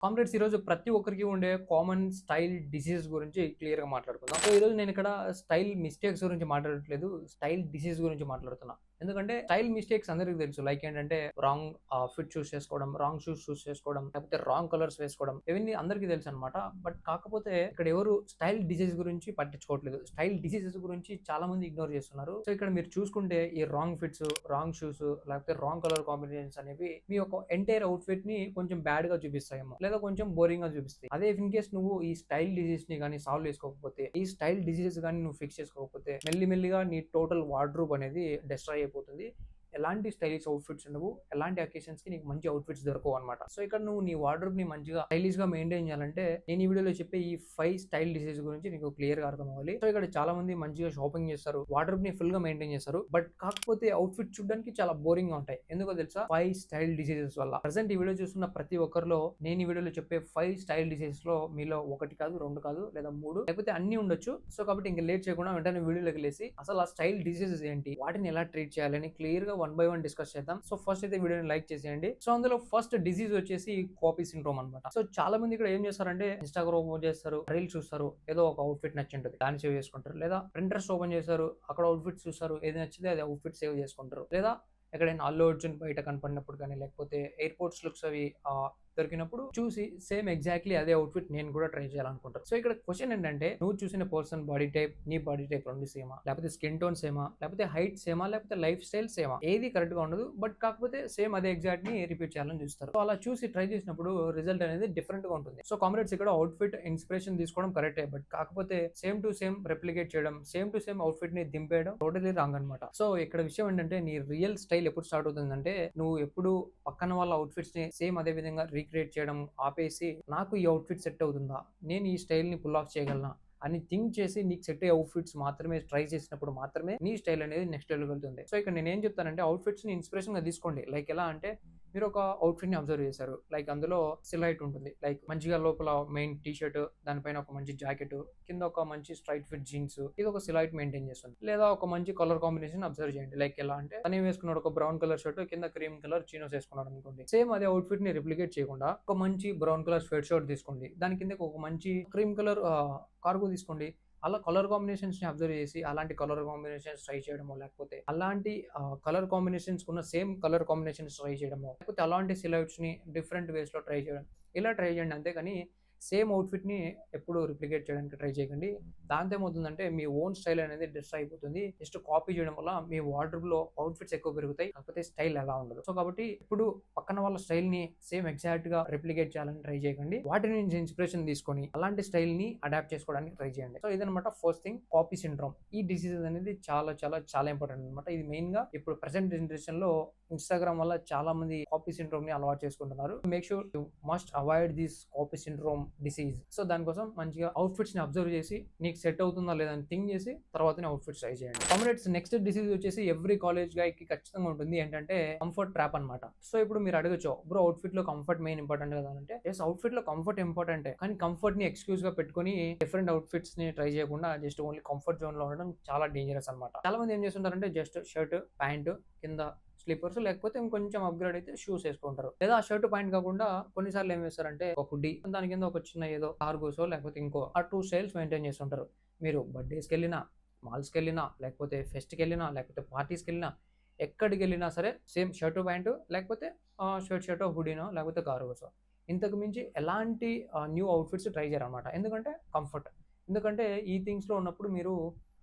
Comrades ఈరోజు ప్రతి ఒక్కరికి ఉండే కామన్ స్టైల్ డిసీజ్ గురించి క్లియర్‌గా మాట్లాడుకుందాం. సో, ఈరోజు నేను ఇక్కడ స్టైల్ మిస్టేక్స్ గురించి మాట్లాడట్లేదు. స్టైల్ డిసీజ్ గురించి మాట్లాడుతున్నా. ఎందుకంటే స్టైల్ మిస్టేక్స్ అందరికి తెలుసు. లైక్ ఏంటంటే రాంగ్ ఫిట్ చూస్ చేసుకోవడం, రాంగ్ షూస్ చూస్ చేసుకోవడం, లేకపోతే రాంగ్ కలర్స్ వేసుకోవడం. ఇవన్నీ అందరికీ తెలుసనమాట. బట్ కాకపోతే ఇక్కడ ఎవరు స్టైల్ డిసీజ్ గురించి పట్టించుకోవట్లేదు. స్టైల్ డిసీజెస్ గురించి చాలా మంది ఇగ్నోర్ చేస్తున్నారు. సో, ఇక్కడ మీరు చూసుకుంటే ఈ రాంగ్ ఫిట్స్, రాంగ్ షూస్ లేకపోతే రాంగ్ కలర్ కాంబినేషన్స్ అనేవి మీ యొక్క ఎంటైర్ అవుట్‌ఫిట్ ని కొంచెం బ్యాడ్‌గా చూపిస్తాయేమో. లేదా కొంచెం బోరింగ్ గా చూపిస్తాయి. అదే ఇన్ కేస్ నువ్వు ఈ స్టైల్ డిసీజ్ ని గానీ సాల్వ్ చేసుకోకపోతే, ఈ స్టైల్ డిసీజెస్ గానీ నువ్వు ఫిక్స్ చేసుకోకపోతే మెల్లిమెల్లిగా నీ టోటల్ వార్డ్రోబ్ అనేది డిస్ట్రాయ్ అయిపోతుంది. ఎలాంటి స్టైలిష్ అవుట్‌ఫిట్స్ ఉండవు. ఎలాంటి అకేషన్స్ కి నీకు మంచి అవుట్‌ఫిట్స్ దొరకవు అన్నమాట. సో, ఇక్కడ నువ్వు నీ వార్డ్రోబ్ ని మంచిగా స్టైలిష్ గా మెయింటైన్ చేయాలంటే నేను ఈ వీడియోలో చెప్పే ఈ 5 స్టైల్ డిసీజ్ గురించి నీకు క్లియర్ గా అర్థం అవ్వాలి. సో, ఇక్కడ చాలా మంది మంచిగా షాపింగ్ చేస్తారు. వార్డ్రోబ్ ని ఫుల్ గా మెయింటైన్ చేస్తారు. బట్ కాకపోతే అవుట్‌ఫిట్ చూడడానికి చాలా బోరింగ్ గా ఉంటాయి. ఎందుకో తెలుసా? 5 స్టైల్ డిసీజెస్ వల్ల. ప్రెజెంట్ ఈ వీడియో చూస్తున్న ప్రతి ఒక్కరిలో నేను ఈ వీడియోలో చెప్పే 5 స్టైల్ డిసీజెస్ లో మీలో 1 కాదు, 2 కాదు, లేదా 3 లేకపోతే అన్ని ఉండొచ్చు. సో, కాబట్టి ఇంకా లేట్ చేయకుండా వెంటనే వీడియోలోకి వెళ్ళేసి అసలు ఆ స్టైల్ డిసీజెస్ ఏంటి, వాటిని ఎలా ట్రీట్ చేయాలని క్లియర్ గా 1 బై 1 డిస్కస్ చేద్దాం. సో, ఫస్ట్ అయితే వీడియోని లైక్ చేసేయండి. సో, అందులో ఫస్ట్ డిసీజ్ వచ్చేసి కాపీ సిండ్రోమ్ అన్నమాట. సో, చాలా మంది ఇక్కడ ఏం చేస్తారంటే ఇన్‌స్టాగ్రామ్ ఓపెన్ చేస్తారు, రీల్స్ చూస్తారు, ఏదో ఒక అవుట్‌ఫిట్ నచ్చింటది దాన్ని సేవ్ చేసుకుంటారు. లేదా Pinterest ఓపెన్ చేస్తారు, అక్కడ అవుట్‌ఫిట్స్ చూస్తారు, ఏది నచ్చితే అది అవుట్‌ఫిట్ సేవ్ చేసుకుంటారు. లేదా ఎక్కడైనా అల్లు అర్జున్ బయట కనపడినప్పుడు కానీ, లేకపోతే ఎయిర్‌పోర్ట్స్ లుక్స్ అవి దొరికినప్పుడు చూసి సేమ్ ఎగ్జాక్ట్లీ అదే అవుట్‌ఫిట్ నేను కూడా ట్రై చేయాలనుకుంటారు. సో, ఇక్కడ క్వశ్చన్ ఏంటంటే నువ్వు చూసిన పర్సన్ బాడీ టైప్, నీ బాడీ టైప్ 2 సేమా? లేకపోతే స్కిన్ టోన్ సేమా? లేకపోతే హైట్ సేమా? లేకపోతే లైఫ్ స్టైల్ సేమా? ఏది కరెక్ట్ గా ఉండదు. బట్ కాకపోతే సేమ్ అదే ఎగ్జాక్ట్ ని రిపీట్ చేయాలని చూస్తారు. సో, అలా చూసి ట్రై చేసినప్పుడు రిజల్ట్ అనేది డిఫరెంట్ గా ఉంటుంది. సో, కామ్రేడ్స్ ఇక్కడ అవుట్‌ఫిట్ ఇన్స్పిరేషన్ తీసుకోవడం కరెక్టే. బట్ కాకపోతే సేమ్ టు సేమ్ రెప్లికేట్ చేయడం, సేమ్ టు సేమ్ అవుట్‌ఫిట్ ని దింపేయడం టోటలీ రాంగ్ అన్నమాట. సో, ఇక్కడ విషయం ఏంటంటే నీ రియల్ స్టైల్ ఎప్పుడు స్టార్ట్ అవుతుందంటే నువ్వు ఎప్పుడు పక్కన వాళ్ళ అవుట్‌ఫిట్స్ ని సేమ్ అదే విధంగా రీక్రియేట్ చేయడం ఆపేసి నాకు ఈ అవుట్‌ఫిట్ సెట్ అవుతుందా, నేను ఈ స్టైల్ ని పుల్ ఆఫ్ చేయగలనా అని థింక్ చేసి నీకు సెట్ అయ్యే అవుట్‌ఫిట్స్ మాత్రమే ట్రై చేసినప్పుడు మాత్రమే నీ స్టైల్ అనేది నెక్స్ట్ లెవెల్‌కి వెళ్తుంది. సో, ఇక్కడ నేనేం చెప్తానంటే అవుట్‌ఫిట్స్ ని ఇన్స్పిరేషన్ గా తీసుకోండి. లైక్ ఎలా అంటే మీరు ఒక అవుట్‌ఫిట్ ని అబ్జర్వ్ చేశారు. లైక్ అందులో సిలైట్ ఉంటుంది. లైక్ మంచిగా లోపల మెయిన్ టీ షర్ట్, దానిపైన ఒక మంచి జాకెట్, కింద ఒక మంచి స్ట్రైట్ ఫిట్ జీన్స్, ఇది ఒక సిలైట్ మెయింటైన్ చేస్తుంది. లేదా ఒక మంచి కలర్ కాంబినేషన్ అబ్జర్వ్ చేయండి. లైక్ ఎలా అంటే తనేం వేసుకున్నాడు, ఒక బ్రౌన్ కలర్ షర్ట్ కింద క్రీమ్ కలర్ చినోస్ వేసుకున్నాడు అనుకోండి. సేమ్ అదే అవుట్‌ఫిట్ ని రిప్లికేట్ చేయకుండా ఒక మంచి బ్రౌన్ కలర్ స్వెట్ షర్ట్ తీసుకోండి. దాని కిందకి ఒక మంచి క్రీమ్ కలర్ కార్గో తీసుకోండి. అలా కలర్ కాంబినేషన్స్ ని అబ్జర్వ్ చేసి అలాంటి కలర్ కాంబినేషన్స్ ట్రై చేయడమో, లేకపోతే అలాంటి కలర్ కాంబినేషన్స్ ఉన్న సేమ్ కలర్ కాంబినేషన్స్ ట్రై చేయడమో, లేకపోతే అలాంటి సిలైట్స్ ని డిఫరెంట్ వేస్ లో ట్రై చేయడం, ఇలా ట్రై చేయండి. అంతేకాని సేమ్ అవుట్‌ఫిట్ ని ఎప్పుడు రిప్లికేట్ చేయడానికి ట్రై చేయకండి. దాంతో ఏమవుతుందంటే మీ ఓన్ స్టైల్ అనేది డిస్ట్రాయ్ అయిపోతుంది. జస్ట్ కాపీ చేయడం వల్ల మీ వార్డ్రోబ్ లో అవుట్‌ఫిట్స్ ఎక్కువ పెరుగుతాయి. కాకపోతే స్టైల్ ఎలా ఉండదు. సో, కాబట్టి ఇప్పుడు పక్కన వాళ్ళ స్టైల్ ని సేమ్ ఎగ్జాక్ట్ గా రెప్లికేట్ చేయాలని ట్రై చేయకండి. వాటి నుంచి ఇన్స్పిరేషన్ తీసుకొని అలాంటి స్టైల్ ని అడాప్ట్ చేసుకోవడానికి ట్రై చేయండి. సో, ఇదనమాట ఫస్ట్ థింగ్, కాపీ సిండ్రోమ్. ఈ డిసీజ్ అనేది చాలా చాలా చాలా ఇంపార్టెంట్ అనమాట. ఇది మెయిన్ గా ఇప్పుడు ప్రెసెంట్ జనరేషన్ లో ఇన్‌స్టాగ్రామ్ వల్ల చాలా మంది కాపీ సిండ్రోమ్ ని అలవాటు చేసుకుంటున్నారు. Make sure you must avoid this copy syndrome disease. So, దానికోసం మంచిగా అవుట్‌ఫిట్స్ ని అబ్జర్వ్ చేసి నీకు సెట్ అవుతుందా లేదా అని థింక్ చేసి తర్వాతనే అవుట్‌ఫిట్స్ ట్రై చేయండి. కామ్రేడ్స్, నెక్స్ట్ డిసీజ్ వచ్చేసి ఎవ్రీ కాలేజ్ గాయ్ కి ఖచ్చితంగా ఉంటుంది. ఏంటంటే కంఫర్ట్ ట్రాప్ అన్నమాట. సో, ఇప్పుడు మీరు అడగొచ్చు, బ్రో అవుట్‌ఫిట్ లో కంఫర్ట్ మెయిన్ ఇంపార్టెంట్ కదా అంటే, yes, అవుట్‌ఫిట్ లో కంఫర్ట్ ఇంపార్టెంటే. కానీ కంఫర్ట్ ని ఎక్స్‌క్యూజ్ గా పెట్టుకొని డిఫరెంట్ అవుట్‌ఫిట్స్ ని ట్రై చేయకుండా జస్ట్ ఓన్లీ కంఫర్ట్ జోన్ లో ఉండడం చాలా డేంజరస్ అన్నమాట. చాలా మంది ఏం చేస్తుంటారంటే జస్ట్ షర్ట్, ప్యాంట్, కింద స్లిప్పర్స్, లేకపోతే ఇంకొంచెం అప్‌గ్రేడ్ అయితే షూస్ ఏసుకుంటారు. లేదా ఆ షర్ట్, ప్యాంట్ కాకుండా కొన్నిసార్లు ఏం వేస్తారంటే ఒక హుడ్డీ, దాని కింద ఒక చిన్న ఏదో కార్గోసో లేకపోతే ఇంకో ఆ 2 స్టైల్స్ మెయింటైన్ చేస్తుంటారు. మీరు బర్త్‌డేస్‌కెళ్ళినా, మాల్స్‌కెళ్ళినా, లేకపోతే ఫెస్ట్‌కెళ్ళినా, లేకపోతే పార్టీస్‌కెళ్ళినా, ఎక్కడికెళ్ళినా సరే సేమ్ షర్టు, ప్యాంటు, లేకపోతే షర్టో, హుడ్డీనో, లేకపోతే కార్గోసో. ఇంతకు మించి ఎలాంటి న్యూ అవుట్‌ఫిట్స్ ట్రై చేయరనమాట. ఎందుకంటే కంఫర్ట్. ఎందుకంటే ఈ థింగ్స్‌లో ఉన్నప్పుడు మీరు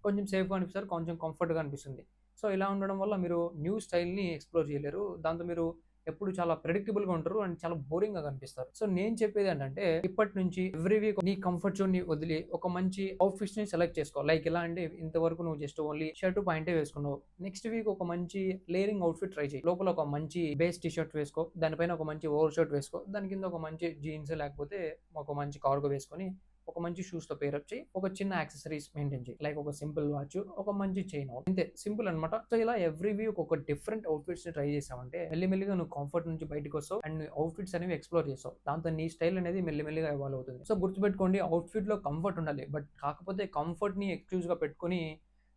కొంచెం సేఫ్‌గా అనిపిస్తారు. కొంచెం కంఫర్ట్‌గా అనిపిస్తుంది. సో, ఇలా ఉండడం వల్ల మీరు న్యూ స్టైల్‌ని ఎక్స్‌ప్లోర్ చేయలేరు. దాంతో మీరు ఎప్పుడు చాలా ప్రెడిక్టబుల్‌గా ఉంటారు అండ్ చాలా బోరింగ్‌గా కనిపిస్తారు. సో, నేను చెప్పేదేంటంటే ఇప్పటి నుంచి ఎవ్రీ వీక్ నీ కంఫర్ట్ జోన్‌ని వదిలి ఒక మంచి అవుట్‌ఫిట్స్‌ని సెలెక్ట్ చేసుకో. లైక్ ఎలా అంటే ఇంతవరకు నువ్వు జస్ట్ ఓన్లీ షర్ట్, ప్యాంటే వేసుకున్నావు. నెక్స్ట్ వీక్ ఒక మంచి లేయరింగ్ అవుట్‌ఫిట్ ట్రై చెయి. లోపల ఒక మంచి బేస్ టీ షర్ట్ వేసుకో. దానిపైన ఒక మంచి ఓవర్ షర్ట్ వేసుకో. దాని కింద ఒక మంచి జీన్స్ లేకపోతే ఒక మంచి కార్గో వేసుకొని ఒక మంచి షూస్‌తో పేరప్ చేయి. ఒక చిన్న యాక్సెసరీస్ మెయింటైన్ చేయి. లైక్ ఒక సింపుల్ వాచ్, ఒక మంచి చైన్. అంతే, సింపుల్ అన్నమాట. సో, ఇలా ఎవ్రీ వీక్ ఒక డిఫరెంట్ అవుట్‌ఫిట్స్‌ని ట్రై చేసావంటే మెల్లిమెల్లిగా నువ్వు కంఫర్ట్ నుంచి బయటికొస్తావు అండ్ అవుట్‌ఫిట్స్ అనేవి ఎక్స్‌ప్లోర్ చేస్తావు. దాంతో నీ స్టైల్ అనేది మెల్లిమెల్లిగా ఎవాల్వ్ అవుతుంది. సో, గుర్తుపెట్టుకోండి, అవుట్‌ఫిట్‌లో కంఫర్ట్ ఉండాలి. బట్ కాకపోతే కంఫర్ట్‌ని ఎక్స్‌క్యూజ్‌గా పెట్టుకొని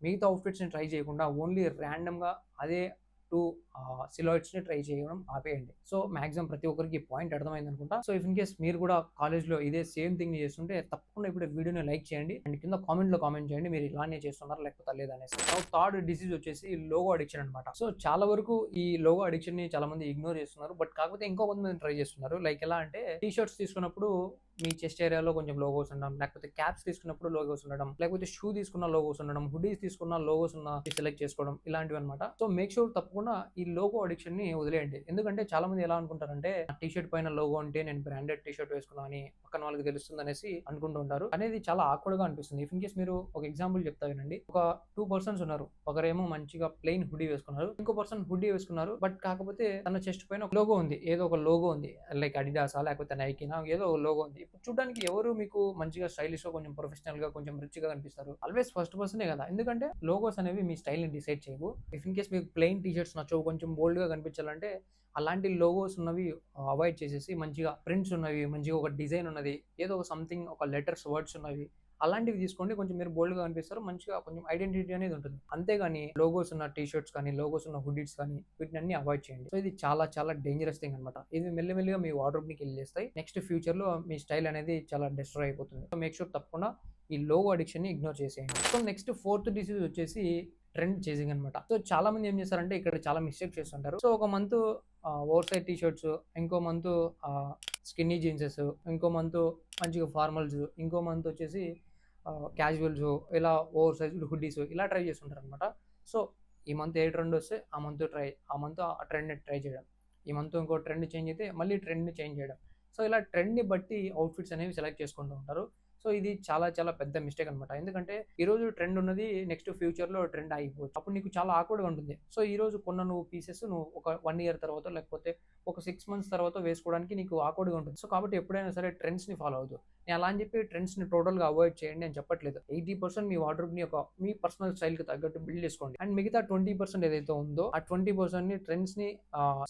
మిగతా అవుట్‌ఫిట్స్‌ని ట్రై చేయకుండా ఓన్లీ ర్యాండమ్‌గా అదే చుట్టూ సిలాయిడ్స్ ని ట్రై చేయడం ఆపేయండి. సో మాక్సిమం ప్రతి ఒక్కరికి పాయింట్ అర్థమైంది అనుకుంటా. సో ఇఫ్ ఇన్ కేస్ మీరు కూడా కాలేజ్ లో ఇదే సేమ్ థింగ్ చేస్తుంటే తప్పకుండా ఇప్పుడు వీడియోని లైక్ చేయండి అండ్ కింద కామెంట్ లో కామెంట్ చేయండి మీరు ఇలానే చేస్తున్నారు లేకపోతే లేదా అనేసి. థర్డ్ డిసీజ్ వచ్చేసి లోగో అడిక్షన్ అనమాట. సో చాలా వరకు ఈ లోగో అడిక్షన్ ని చాలా మంది ఇగ్నోర్ చేస్తున్నారు. బట్ కాకపోతే ఇంకో కొంతమంది ట్రై చేస్తున్నారు. లైక్ ఎలా అంటే టీ షర్ట్స్ తీసుకున్నప్పుడు మీ చెస్ట్ ఏరియాలో కొంచెం లోగోస్ ఉండడం, లేకపోతే క్యాప్స్ తీసుకున్నప్పుడు లోగోస్ ఉండడం, లేకపోతే షూ తీసుకున్న లోగోస్ ఉండడం, హుడీస్ తీసుకున్న లోగోస్ ఉన్న సెలెక్ట్ చేసుకోవడం ఇలాంటివి అనమాట. సో మేక్ షూర్ తప్పకుండా ఈ లోగో అడిక్షన్ ని వదిలేయండి. ఎందుకంటే చాలా మంది ఎలా అనుకుంటారంటే టీ షర్ట్ పైన లోగో అంటే నేను బ్రాండెడ్ టీ షర్ట్ వేసుకున్నా అని పక్కన వాళ్ళకి తెలుస్తుంది అనేసి అనుకుంటూ ఉంటారు. అనేది చాలా ఆక్వర్డ్ గా అనిపిస్తుంది. ఇఫ్ ఇన్ కేస్ మీరు ఒక ఎగ్జాంపుల్ చెప్తా వినండి. ఒక 2 పర్సన్స్ ఉన్నారు. ఒకరేమో మంచిగా ప్లెయిన్ హుడీ వేసుకున్నారు, ఇంకో పర్సన్ హుడీ వేసుకున్నారు. బట్ కాకపోతే తన చెస్ట్ పైన ఒక లోగో ఉంది, ఏదో ఒక లోగో ఉంది, లైక్ అడిడాసా లేకపోతే నైకీనా ఏదో ఒక లోగో ఉంది. ఇప్పుడు చూడడానికి ఎవరు మీకు మంచిగా స్టైలిష్ గా కొంచెం ప్రొఫెషనల్ గా కొంచెం రిచ్ గా కనిపిస్తారు? ఆల్వేస్ ఫస్ట్ పర్సనే కదా. ఎందుకంటే లోగోస్ అనేవి మీ స్టైల్ ని డిసైడ్ చేయవు. ఇఫ్ ఇన్ కేస్ మీకు ప్లెయిన్ టీ షర్ట్స్ నచ్చవు, కొంచెం బోల్డ్ గా కనిపించాలంటే అలాంటి లోగోస్ ఉన్నవి అవాయిడ్ చేసేసి మంచిగా ప్రింట్స్ ఉన్నవి, మంచిగా ఒక డిజైన్ ఉన్నది, ఏదో ఒక సంథింగ్ ఒక లెటర్స్ వర్డ్స్ ఉన్నవి అలాంటివి తీసుకోండి. కొంచెం మీరు బోల్డ్గా కనిపిస్తారు, మంచిగా కొంచెం ఐడెంటిటీ అనేది ఉంటుంది. అంతేగాని లోగోస్ ఉన్న టీ షర్ట్స్ కానీ లోగోస్ ఉన్న హుడీస్ కానీ వీటిని అన్ని అవాయిడ్ చేయండి. సో ఇది చాలా చాలా డేంజరస్ థింగ్ అనమాట. ఇది మెల్లిమెల్లిగా మీ వార్డ్రోబ్ ని కిల్ చేస్తాయి. నెక్స్ట్ ఫ్యూచర్ లో మీ స్టైల్ అనేది చాలా డిస్ట్రాయ్ అయిపోతుంది. సో మేక్ షూర్ తప్పకుండా ఈ లోగో అడిక్షన్ ని ఇగ్నోర్ చేసేయండి. సో నెక్స్ట్ ఫోర్త్ డిసీజ్ వచ్చేసి ట్రెండ్ చేసింగ్ అనమాట. సో చాలా మంది ఏం చేస్తారంటే ఇక్కడ చాలా మిస్టేక్ చేస్తుంటారు. సో ఒక month over size T shirts, ఇంకో మంత్ స్కిన్నీ జీన్సెస్, ఇంకో మంత్ మంచిగా ఫార్మల్స్, ఇంకో మంత్ వచ్చేసి క్యాజువల్స్, ఇలా ఓవర్ సైజ్ హుడ్డీస్ ఇలా ట్రై చేస్తుంటారు అనమాట. సో ఈ మంత్ ఏ ట్రెండ్ వస్తే ఆ మంత్ ఆ ట్రెండ్ని ట్రై చేయడం, ఈ మంత్ ఇంకో ట్రెండ్ చేంజ్ అయితే మళ్ళీ ట్రెండ్ని చేంజ్ చేయడం. సో ఇలా ట్రెండ్ని బట్టి అవుట్ఫిట్స్ అనేవి సెలెక్ట్ చేసుకుంటూ ఉంటారు. సో ఇది చాలా చాలా పెద్ద మిస్టేక్ అనమాట. ఎందుకంటే ఈ రోజు ట్రెండ్ ఉన్నది నెక్స్ట్ ఫ్యూచర్లో ట్రెండ్ ఆగిపోవచ్చు. అప్పుడు నీకు చాలా ఆక్వర్డ్గా ఉంటుంది. సో ఈ రోజు కొన్న నువ్వు పీసెస్ నువ్వు ఒక 1 ఇయర్ తర్వాత లేకపోతే ఒక 6 మంత్స్ తర్వాత వేసుకోవడానికి నీకు ఆక్వర్డ్గా ఉంటుంది. సో కాబట్టి ఎప్పుడైనా సరే ట్రెండ్స్ని ఫాలో అవుతూ, నేను అలా అని చెప్పి ట్రెండ్స్ని టోటల్గా అవాయిడ్ చేయండి అని చెప్పట్లేదు. 80% మీ వార్డ్రోబ్ని మీ పర్సనల్ స్టైల్కి తగ్గట్టు బిల్డ్ చేసుకోండి. అండ్ మిగతా 20% ఏదైతే ఉందో ఆ 20%ని ట్రెండ్స్ని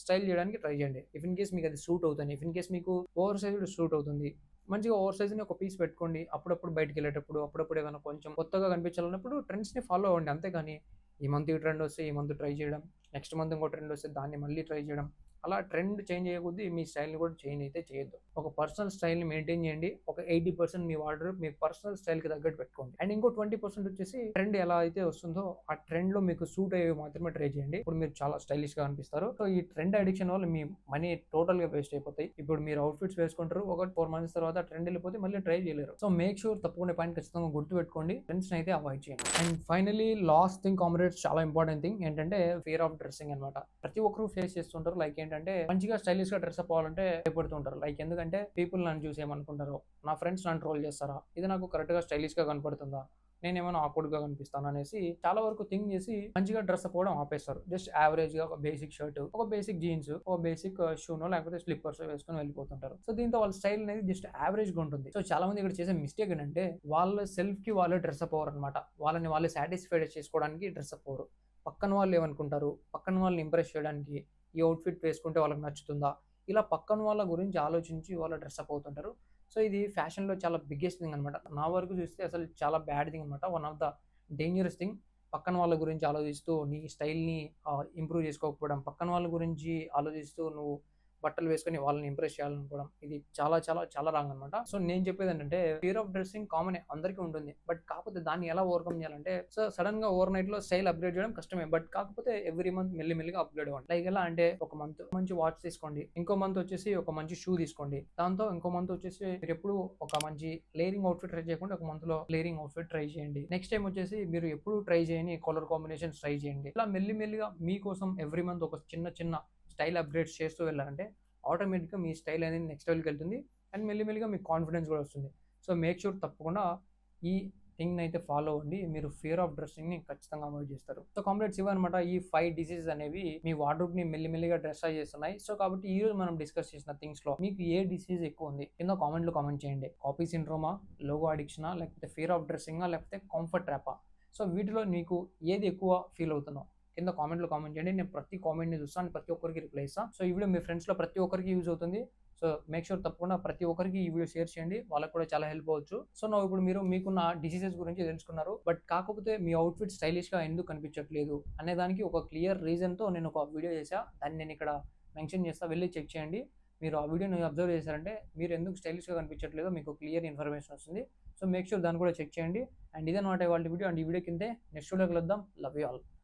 స్టైల్ చేయడానికి ట్రై చేయండి. ఇఫ్ ఇన్ కేస్ మీకు అది సూట్ అవుతుంది, ఇఫ్ ఇన్ కేస్ మీకు ఓవర్ సైజ్ సూట్ అవుతుంది, మంచిగా ఓవర్ సైజ్ని ఒక పీస్ పెట్టుకోండి. అప్పుడప్పుడు బయటకు వెళ్ళేటప్పుడు, అప్పుడప్పుడు ఏదైనా కొంచెం కొత్తగా కనిపించాలన్నప్పుడు ట్రెండ్స్ని ఫాలో అవ్వండి. అంతేగాని ఈ మంత్ ఈ ట్రెండ్ వస్తే ఈ మంత్ ట్రై చేయడం, నెక్స్ట్ మంత్ ఇంకో ట్రెండ్ వస్తే దాన్ని మళ్ళీ ట్రై చేయడం, అలా ట్రెండ్ చేంజ్ చేయకూడదు. మీ స్టైల్ని కూడా చేంజ్ అయితే చేయొద్దు. ఒక పర్సనల్ స్టైల్ని మెయింటైన్ చేయండి. ఒక 80% మీ వార్డ్రోబ్ మీ పర్సనల్ స్టైల్కి తగ్గట్టు పెట్టుకోండి. అండ్ ఇంకో 20% వచ్చేసి ట్రెండ్ ఎలా అయితే వస్తుందో ఆ ట్రెండ్లో మీకు సూట్ అయ్యేవి మాత్రమే ట్రై చేయండి. ఇప్పుడు మీరు చాలా స్టైలిష్గా అనిపిస్తారు. సో ఈ ట్రెండ్ అడిక్షన్ వల్ల మీ మనీ టోటల్గా వేస్ట్ అయిపోతాయి. ఇప్పుడు మీరు అవుట్ఫిట్స్ వేసుకుంటారు, ఒక 4 మంత్స్ తర్వాత ట్రెండ్ వెళ్ళిపోతే మళ్ళీ ట్రై చేయలేరు. సో మేక్ షూర్ తప్పకుండా పాయింట్ ఖచ్చితంగా గుర్తుపెట్టుకోండి. ట్రెండ్స్ అయితే అవాయిడ్ చేయండి. And finally last thing comrades, చాలా ఇంపార్టెంట్ థింగ్ ఏంటంటే ఫియర్ ఆఫ్ డ్రెస్సింగ్ అనమాట. ప్రతి ఒక్కరు ఫేస్ చేస్తుంటారు. లైక్ ఏంటంటే మంచిగా స్టైలిష్ గా డ్రెస్ అప్ అవ్వాలంటే భయపడుతుంటారు. లైక్ ఎందుకంటే పీపుల్ నన్ను చూసి ఏమనుకుంటారో, నా ఫ్రెండ్స్ నన్ను ట్రోల్ చేస్తారా, ఇది నాకు కరెక్ట్ గా స్టైలిష్ గా కనపడుతుందా, నేనేమైనా ఆక్వర్డ్ గా కనిపిస్తాను అనేసి చాలా వరకు థింక్ చేసి మంచిగా డ్రెస్ అప్ అవ్వడం ఆపేస్తారు. జస్ట్ యావరేజ్ గా ఒక బేసిక్ షర్ట్, ఒక బేసిక్ జీన్స్, ఒక బేసిక్ షూనో లేకపోతే స్లిప్పర్స్ వేసుకొని వెళ్ళిపోతుంటారు. సో దీంతో వాళ్ళ స్టైల్ అనేది జస్ట్ యావరేజ్ గా ఉంటుంది. సో చాలా మంది ఇక్కడ చేసే మిస్టేక్ ఏంటంటే వాళ్ళ సెల్ఫ్ కి వాళ్ళే డ్రెస్ అప్ అవ్వరు అనమాట. వాళ్ళని వాళ్ళే సాటిస్ఫైడ్ చేసుకోవడానికి డ్రెస్ అప్ అవ్వరు. పక్కన వాళ్ళు ఏమనుకుంటారు, పక్కన వాళ్ళని ఇంప్రెస్ చేయడానికి ఈ అవుట్ఫిట్ వేసుకుంటే వాళ్ళకి నచ్చుతుందా, ఇలా పక్కన వాళ్ళ గురించి ఆలోచించి వాళ్ళు డ్రెస్ అప్ అవుతుంటారు. సో ఇది ఫ్యాషన్లో చాలా బిగ్గెస్ట్ థింగ్ అనమాట. నా వరకు చూస్తే అసలు చాలా బ్యాడ్ థింగ్ అనమాట. One of the dangerous thing. పక్కన వాళ్ళ గురించి ఆలోచిస్తూ నీ స్టైల్ని ఇంప్రూవ్ చేసుకోకపోవడం, పక్కన వాళ్ళ గురించి ఆలోచిస్తూ నువ్వు బట్టలు వేసుకొని వాళ్ళని ఇంప్రెస్ చేయాలనుకోవడం, ఇది చాలా చాలా చాలా రాంగ్ అనమాట. సో నేను చెప్పేది ఏంటంటే ఫియర్ ఆఫ్ డ్రెస్సింగ్ కామన్ అందరికీ ఉంటుంది. బట్ కాకపోతే దాన్ని ఎలా ఓవర్కమ్ చేయాలంటే, సో సడన్ గా ఓవర్ నైట్ లో స్టైల్ అప్గ్రేడ్ చేయడం కష్టమే. బట్ కాకపోతే ఎవ్రీ మంత్ మెల్లిమెల్లిగా అప్గ్రేడ్ అవ్వండి. లైక్ ఎలా అంటే ఒక మంత్ మంచి వాచ్ తీసుకోండి, ఇంకో మంత్ వచ్చేసి ఒక మంచి షూ తీసుకోండి, దాంతో ఇంకో మంత్ వచ్చేసి మీరు ఎప్పుడు ఒక మంచి లేరింగ్ అవుట్ఫిట్ ట్రై చేయకుండా ఒక మంత్ లో లేరింగ్ అవుట్ఫిట్ ట్రై చేయండి. నెక్స్ట్ టైం వచ్చేసి మీరు ఎప్పుడు ట్రై చేయని కలర్ కాంబినేషన్స్ ట్రై చేయండి. ఇలా మెల్లిమెల్లిగా మీకోసం ఎవ్రీ మంత్ ఒక చిన్న చిన్న స్టైల్ అప్గ్రేడ్స్ చేస్తూ వెళ్ళాలంటే ఆటోమేటిక్గా మీ స్టైల్ అనేది నెక్స్ట్ లెవెల్కి వెళ్తుంది. అండ్ మెల్లిమెల్లిగా మీకు కాన్ఫిడెన్స్ కూడా వస్తుంది. సో మేక్ షూర్ తప్పకుండా ఈ థింగ్ని అయితే ఫాలో అవ్వండి. మీరు ఫియర్ ఆఫ్ డ్రెస్సింగ్ని ఖచ్చితంగా అవాయిడ్ చేస్తారు. సో కాంప్లెట్స్ ఇవన్నమాట ఈ 5 డిసీజెస్ అనేవి మీ వార్డ్రోబ్ని మెల్లిమెల్లిగా డ్రెస్సైజ్ చేస్తున్నాయి. సో కాబట్టి ఈ రోజు మనం డిస్కస్ చేసిన థింగ్స్లో మీకు ఏ డిసీజ్ ఎక్కువ ఉంది కింద కామెంట్లో కామెంట్ చేయండి. కాపీ సిండ్రోమా, లోగో అడిక్షనా, లేకపోతే ఫియర్ ఆఫ్ డ్రెస్సింగా, లేకపోతే కంఫర్ట్ ట్రాపా. సో వీటిలో నీకు ఏది ఎక్కువ ఫీల్ అవుతున్నావు కింద కామెంట్లో కామెంట్ చేయండి. నేను ప్రతి కామెంట్ని చూస్తాను, ప్రతి ఒక్కరికి రిప్లై ఇస్తాను. సో ఈ వీడియో మీ ఫ్రెండ్స్లో ప్రతి ఒక్కరికి యూజ్ అవుతుంది. సో మేక్ షూర్ తప్పకుండా ప్రతి ఒక్కరికి ఈ వీడియో షేర్ చేయండి, వాళ్ళకి కూడా చాలా హెల్ప్ అవ్వచ్చు. సో నా ఇప్పుడు మీరు మీకున్న డిసీజెస్ గురించి తెలుసుకున్నారు, బట్ కాకపోతే మీ అవుట్ఫిట్ స్టైలిష్గా ఎందుకు కనిపించట్లేదు అనే దానికి ఒక క్లియర్ రీజన్తో నేను ఒక వీడియో చేశా. దాన్ని నేను ఇక్కడ మెన్షన్ చేస్తా, వెళ్ళి చెక్ చేయండి. మీరు ఆ వీడియోని అబ్జర్వ్ చేశారంటే మీరు ఎందుకు స్టైలిష్గా కనిపించట్లేదో మీకు క్లియర్ ఇన్ఫర్మేషన్ వస్తుంది. సో మేక్ షూర్ దాన్ని కూడా చెక్ చేయండి. అండ్ ఇదన్నమాట ఇవాళ వీడియో. అండ్ ఈ వీడియో కిందే నెక్స్ట్ వీడియో కలుద్దాం. Love you all.